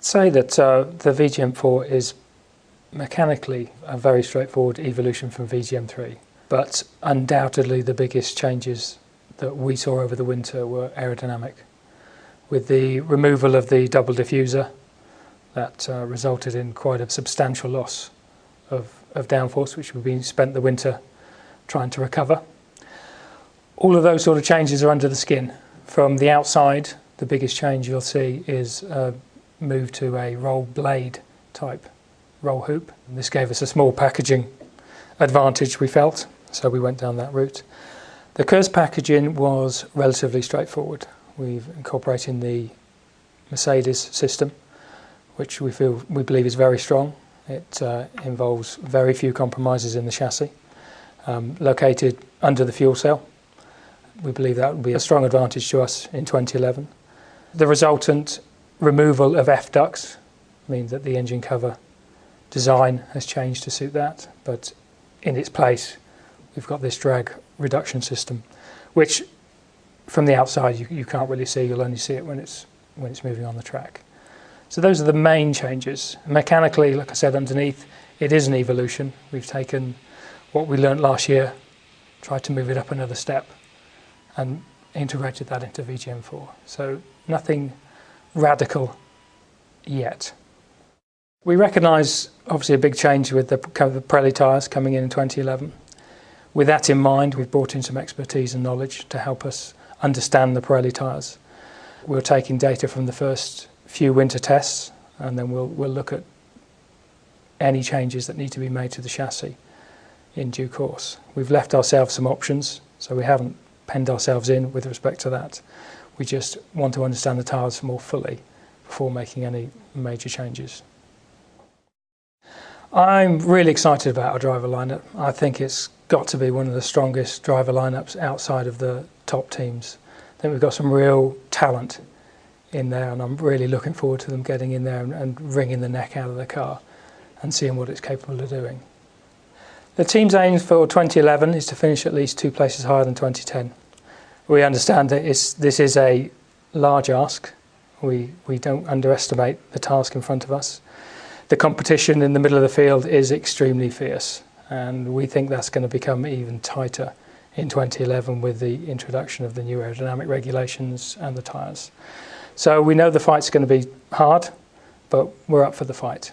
say that the VJM04 is mechanically a very straightforward evolution from VJM3, but undoubtedly the biggest changes that we saw over the winter were aerodynamic. With the removal of the double diffuser, that resulted in quite a substantial loss of downforce, which we've spent the winter trying to recover. All of those sort of changes are under the skin. From the outside, the biggest change you'll see is a move to a roll blade type roll hoop. And this gave us a small packaging advantage, we felt, so we went down that route. The KERS packaging was relatively straightforward. We've incorporated the Mercedes system, which we believe is very strong. It involves very few compromises in the chassis. Located under the fuel cell, we believe that would be a strong advantage to us in 2011. The resultant removal of F ducts means that the engine cover design has changed to suit that, but in its place we've got this drag reduction system, which from the outside you can't really see. You'll only see it when it's moving on the track. So those are the main changes. Mechanically, like I said, underneath it is an evolution. We've taken what we learnt last year, tried to move it up another step, and integrated that into VJM04. So nothing radical yet. We recognise obviously a big change with the Pirelli tyres coming in 2011. With that in mind, we've brought in some expertise and knowledge to help us understand the Pirelli tyres. We're taking data from the first few winter tests, and then we'll look at any changes that need to be made to the chassis in due course. We've left ourselves some options, so we haven't penned ourselves in with respect to that. We just want to understand the tyres more fully before making any major changes. I'm really excited about our driver lineup. I think it's got to be one of the strongest driver lineups outside of the top teams. I think we've got some real talent in there, and I'm really looking forward to them getting in there and wringing the neck out of the car and seeing what it's capable of doing. The team's aim for 2011 is to finish at least 2 places higher than 2010. We understand that this is a large ask. We don't underestimate the task in front of us. The competition in the middle of the field is extremely fierce, and we think that's going to become even tighter in 2011 with the introduction of the new aerodynamic regulations and the tyres. So we know the fight's going to be hard, but we're up for the fight.